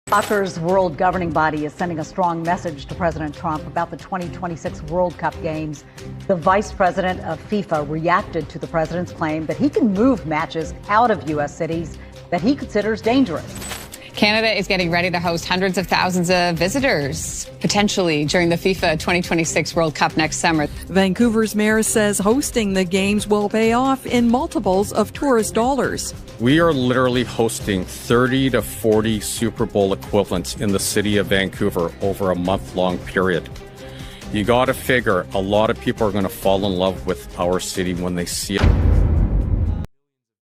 Soccer's world governing body is sending a strong message to President Trump about the 2026 World Cup games. The vice president of FIFA reacted to the president's claim that he can move matches out of U.S. cities that he considers dangerous. Canada is getting ready to host hundreds of thousands of visitors, potentially during the FIFA 2026 World Cup next summer. Vancouver's mayor says hosting the games will pay off in multiples of tourist dollars. We are literally hosting 30 to 40 Super Bowl equivalents in the city of Vancouver over a month-long period. You got to figure a lot of people are going to fall in love with our city when they see it.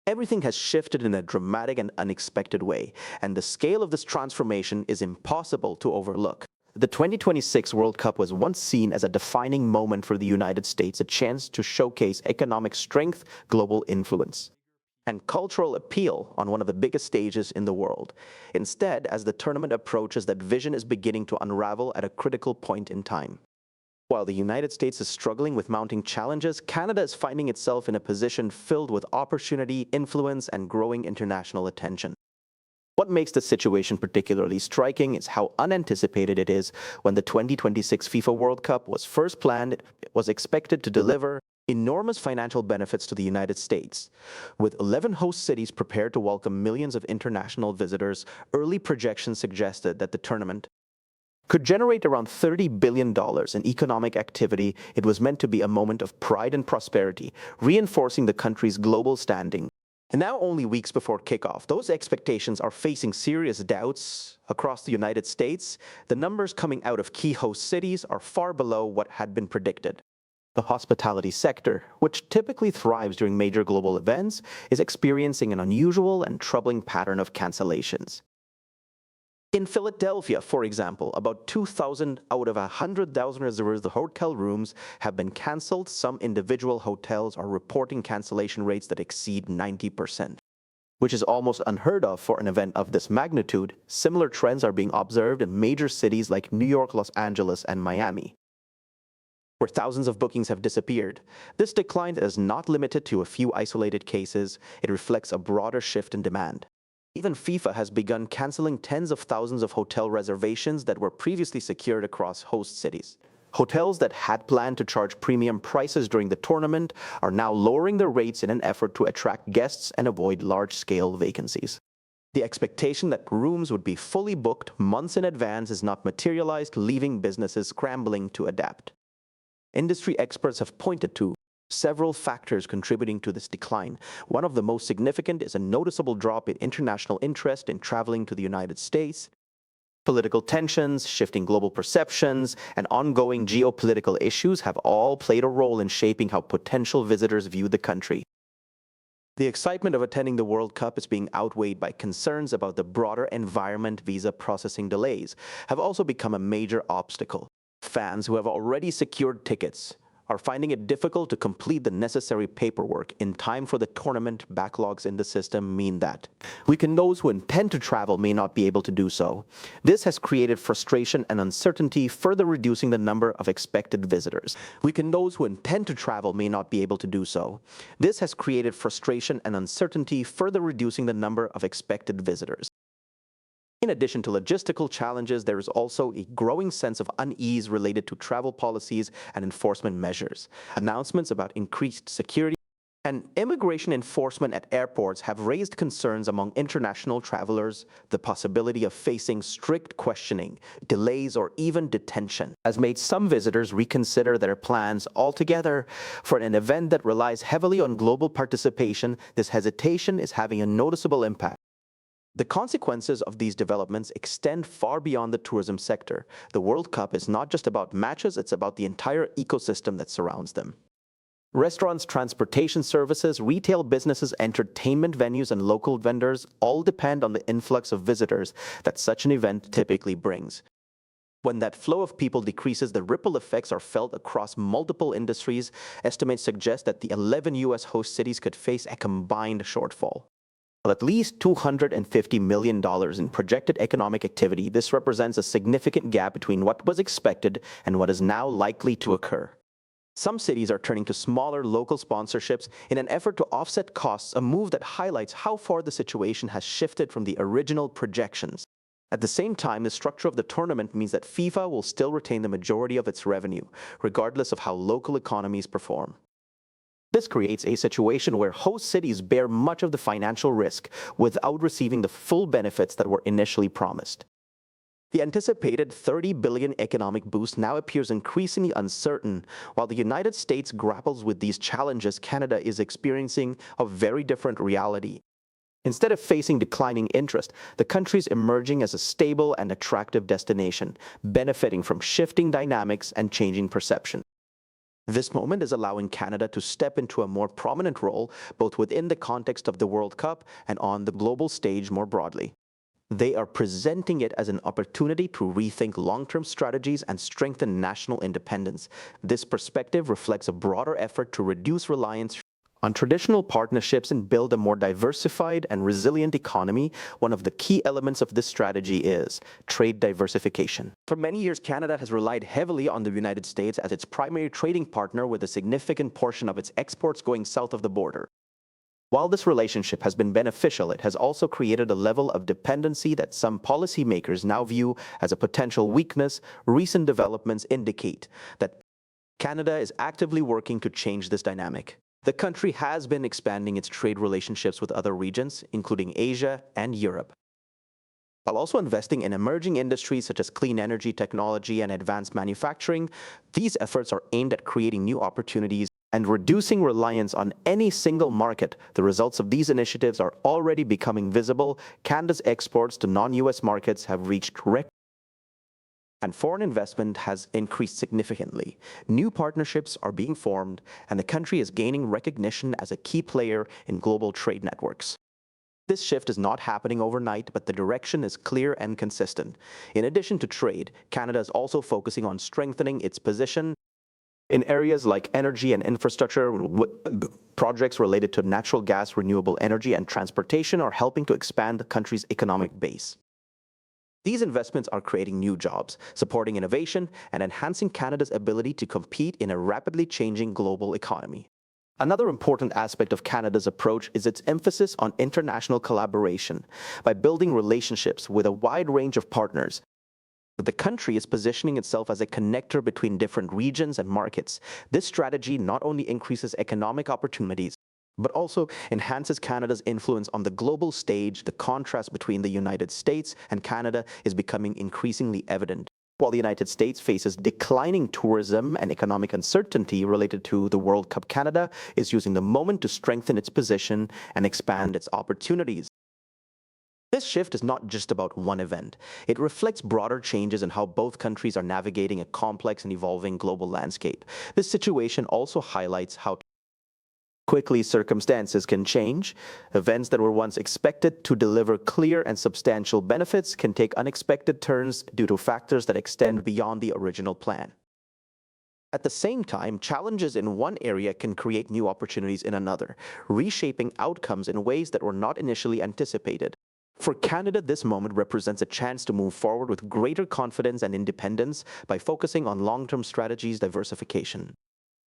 Everything has shifted in a dramatic and unexpected way, and the scale of this transformation is impossible to overlook. The 2026 World Cup was once seen as a defining moment for the United States, a chance to showcase economic strength, global influence, and cultural appeal on one of the biggest stages in the world. Instead, as the tournament approaches, that vision is beginning to unravel at a critical point in time. While the United States is struggling with mounting challenges, Canada is finding itself in a position filled with opportunity, influence, and growing international attention. What makes the situation particularly striking is how unanticipated it is. When the 2026 FIFA World Cup was first planned, it was expected to deliver enormous financial benefits to the United States. With 11 host cities prepared to welcome millions of international visitors, early projections suggested that the tournament could generate around $30 billion in economic activity. It was meant to be a moment of pride and prosperity, reinforcing the country's global standing. And now, only weeks before kickoff, those expectations are facing serious doubts across the United States. The numbers coming out of key host cities are far below what had been predicted. The hospitality sector, which typically thrives during major global events, is experiencing an unusual and troubling pattern of cancellations. In Philadelphia, for example, about 2,000 out of 100,000 reserved hotel rooms have been canceled. Some individual hotels are reporting cancellation rates that exceed 90%, which is almost unheard of for an event of this magnitude. Similar trends are being observed in major cities like New York, Los Angeles, and Miami, where thousands of bookings have disappeared. This decline is not limited to a few isolated cases. It reflects a broader shift in demand. Even FIFA has begun canceling tens of thousands of hotel reservations that were previously secured across host cities. Hotels that had planned to charge premium prices during the tournament are now lowering their rates in an effort to attract guests and avoid large-scale vacancies. The expectation that rooms would be fully booked months in advance is not materialized, leaving businesses scrambling to adapt. Industry experts have pointed to several factors contributing to this decline. One of the most significant is a noticeable drop in international interest in traveling to the United States. Political tensions, shifting global perceptions, and ongoing geopolitical issues have all played a role in shaping how potential visitors view the country. The excitement of attending the World Cup is being outweighed by concerns about the broader environment. Visa processing delays have also become a major obstacle. Fans who have already secured tickets are finding it difficult to complete the necessary paperwork in time for the tournament. Backlogs in the system mean that those who intend to travel may not be able to do so. This has created frustration and uncertainty, further reducing the number of expected visitors. Those who intend to travel may not be able to do so. This has created frustration and uncertainty, further reducing the number of expected visitors. In addition to logistical challenges, there is also a growing sense of unease related to travel policies and enforcement measures. Announcements about increased security and immigration enforcement at airports have raised concerns among international travelers. The possibility of facing strict questioning, delays, or even detention has made some visitors reconsider their plans altogether. For an event that relies heavily on global participation, this hesitation is having a noticeable impact. The consequences of these developments extend far beyond the tourism sector. The World Cup is not just about matches, it's about the entire ecosystem that surrounds them. Restaurants, transportation services, retail businesses, entertainment venues, and local vendors all depend on the influx of visitors that such an event typically brings. When that flow of people decreases, the ripple effects are felt across multiple industries. Estimates suggest that the 11 U.S. host cities could face a combined shortfall at least $250 million in projected economic activity. This represents a significant gap between what was expected and what is now likely to occur. Some cities are turning to smaller local sponsorships in an effort to offset costs, a move that highlights how far the situation has shifted from the original projections. At the same time, the structure of the tournament means that FIFA will still retain the majority of its revenue, regardless of how local economies perform. This creates a situation where host cities bear much of the financial risk without receiving the full benefits that were initially promised. The anticipated $30 billion economic boost now appears increasingly uncertain. While the United States grapples with these challenges, Canada is experiencing a very different reality. Instead of facing declining interest, the country is emerging as a stable and attractive destination, benefiting from shifting dynamics and changing perception. This moment is allowing Canada to step into a more prominent role, both within the context of the World Cup and on the global stage more broadly. They are presenting it as an opportunity to rethink long-term strategies and strengthen national independence. This perspective reflects a broader effort to reduce reliance on traditional partnerships and build a more diversified and resilient economy. One of the key elements of this strategy is trade diversification. For many years, Canada has relied heavily on the United States as its primary trading partner, with a significant portion of its exports going south of the border. While this relationship has been beneficial, it has also created a level of dependency that some policymakers now view as a potential weakness. Recent developments indicate that Canada is actively working to change this dynamic. The country has been expanding its trade relationships with other regions, including Asia and Europe, while also investing in emerging industries such as clean energy technology and advanced manufacturing. These efforts are aimed at creating new opportunities and reducing reliance on any single market. The results of these initiatives are already becoming visible. Canada's exports to non-US markets have reached record, and foreign investment has increased significantly. New partnerships are being formed, and the country is gaining recognition as a key player in global trade networks. This shift is not happening overnight, but the direction is clear and consistent. In addition to trade, Canada is also focusing on strengthening its position in areas like energy and infrastructure. Projects related to natural gas, renewable energy, and transportation are helping to expand the country's economic base. These investments are creating new jobs, supporting innovation, and enhancing Canada's ability to compete in a rapidly changing global economy. Another important aspect of Canada's approach is its emphasis on international collaboration. By building relationships with a wide range of partners, the country is positioning itself as a connector between different regions and markets. This strategy not only increases economic opportunities, but also enhances Canada's influence on the global stage. The contrast between the United States and Canada is becoming increasingly evident. While the United States faces declining tourism and economic uncertainty related to the World Cup, Canada is using the moment to strengthen its position and expand its opportunities. This shift is not just about one event. It reflects broader changes in how both countries are navigating a complex and evolving global landscape. This situation also highlights how quickly circumstances can change. Events that were once expected to deliver clear and substantial benefits can take unexpected turns due to factors that extend beyond the original plan. At the same time, challenges in one area can create new opportunities in another, reshaping outcomes in ways that were not initially anticipated. For Canada, this moment represents a chance to move forward with greater confidence and independence by focusing on long-term strategies, diversification,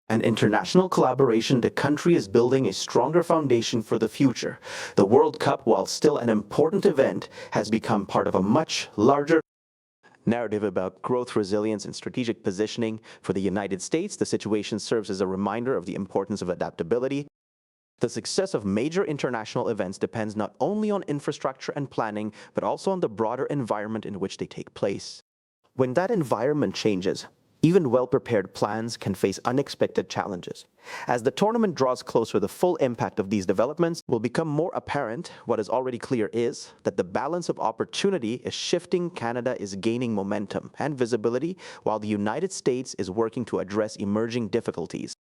and international collaboration. The country is building a stronger foundation for the future. The World Cup, while still an important event, has become part of a much larger narrative about growth, resilience, and strategic positioning. For the United States, the situation serves as a reminder of the importance of adaptability. The success of major international events depends not only on infrastructure and planning, but also on the broader environment in which they take place. When that environment changes, even well-prepared plans can face unexpected challenges. As the tournament draws closer, the full impact of these developments will become more apparent. What is already clear is that the balance of opportunity is shifting. Canada is gaining momentum and visibility, while the United States is working to address emerging difficulties.